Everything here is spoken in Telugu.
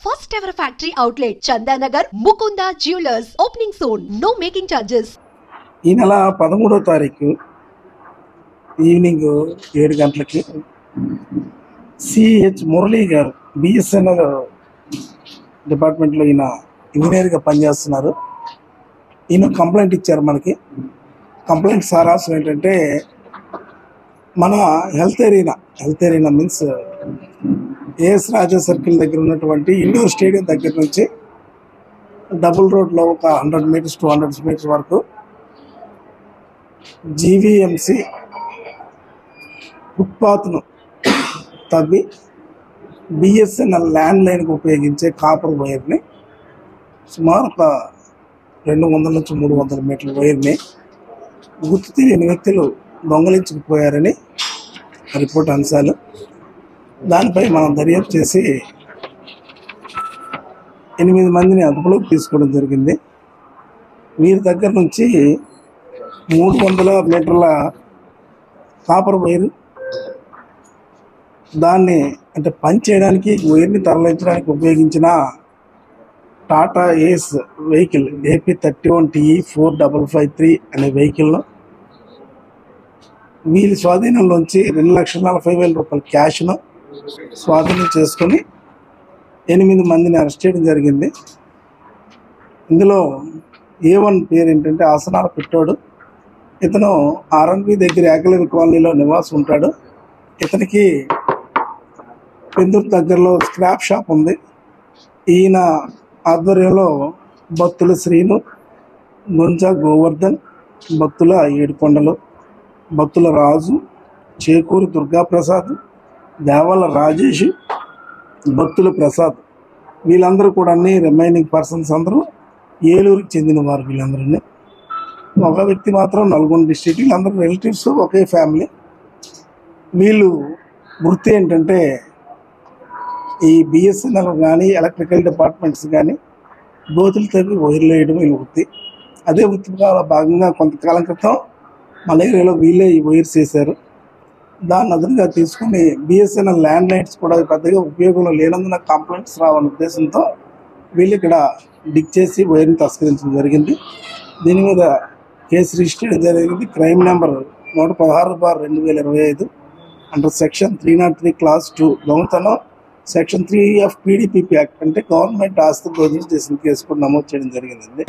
First ever factory outlet, Chandanagar, Mukunda Jewelers, opening soon. No making charges. ఈ నెల 13వ తారీఖు ఈవినింగ్ 7 గంటలకి సిహెచ్ మురళీ గారు బిఎస్ఎన్ఎల్ డిపార్ట్మెంట్లో ఈయన ఇంజనీర్గా పనిచేస్తున్నారు. ఈయన కంప్లైంట్ ఇచ్చారు. మనకి కంప్లైంట్ సారాంశం ఏంటంటే, మన హెల్త్ ఏరియా మీన్స్ ఏఎస్ రాజా సర్కిల్ దగ్గర ఉన్నటువంటి ఇండోర్ స్టేడియం దగ్గర నుంచి డబుల్ రోడ్లో ఒక 100 మీటర్స్ 200 మీటర్స్ వరకు జీవీఎంసీ ఫుట్పాత్ను తవ్వి బిఎస్ఎన్ఎల్ ల్యాండ్ లైన్కి ఉపయోగించే కాపర్ వైర్ని సుమారు ఒక 200 నుంచి 300 మీటర్ల వైర్ని గుర్తు తెలియని వ్యక్తులు దొంగలించుకుపోయారని రిపోర్ట్ అంశాలు. దానిపై మనం దర్యాప్తు చేసి 8 మందిని అదుపులోకి తీసుకోవడం జరిగింది. వీరి దగ్గర నుంచి 300 మీటర్ల కాపర్ వైర్, దాన్ని అంటే పని చేయడానికి వైర్ని తరలించడానికి ఉపయోగించిన టాటా ఏస్ వెహికల్ AP31TE 4553 అనే వెహికల్ను వీళ్ళ స్వాధీనంలోంచి 2,40,000 రూపాయల క్యాష్ను స్వాధీనం చేసుకొని 8 మందిని అరెస్ట్ చేయడం జరిగింది. ఇందులో A1 పేరు ఏంటంటే ఆసనాల పెట్టాడు. ఇతను RNB దగ్గర ఏకలవ్య కాలనీలో నివాసం ఉంటాడు. ఇతనికి పెందూరు దగ్గరలో స్క్రాప్ షాప్ ఉంది. ఈయన ఆధ్వర్యంలో భక్తుల శ్రీను, గుంజా గోవర్ధన్, భక్తుల ఏడుకొండలు, భక్తుల రాజు, చేకూరి దుర్గాప్రసాద్, దేవాల రాజేష్, భక్తుల ప్రసాద్, వీళ్ళందరూ కూడా రిమైనింగ్ పర్సన్స్ అందరూ ఏలూరుకి చెందిన వారు. వీళ్ళందరినీ ఒక వ్యక్తి మాత్రం నల్గొండ డిస్ట్రిక్ట్. వీళ్ళందరూ రిలేటివ్స్, ఒకే ఫ్యామిలీ. వీళ్ళు వృత్తి ఏంటంటే ఈ బిఎస్ఎన్ఎల్ కానీ ఎలక్ట్రికల్ డిపార్ట్మెంట్స్ కానీ గోతులు తవ్వి వైర్లు వేయడం వీళ్ళ వృత్తి. అదే వృత్తిగా భాగంగా కొంతకాలం క్రితం మన ఏరియాలో వీళ్ళే ఈ వైర్స్ వేశారు. దాన్ని అదునుగా తీసుకుని బిఎస్ఎన్ఎల్ ల్యాండ్ లైన్స్ కూడా పెద్దగా ఉపయోగంలో లేనందున కంప్లైంట్స్ రావన్న ఉద్దేశంతో వీళ్ళు ఇక్కడ డిగ్ చేసి వైర్ని తస్కరించడం జరిగింది. దీని మీద కేసు రిజిస్టర్ చేయడం జరిగింది. Crime number 116/2025 under section 303 class 2 దొంగతనం, సెక్షన్ 3 of PDPP యాక్ట్ అంటే గవర్నమెంట్ ఆస్తి దోపిడీ చేసిన కేసు కూడా నమోదు చేయడం జరిగిందండి.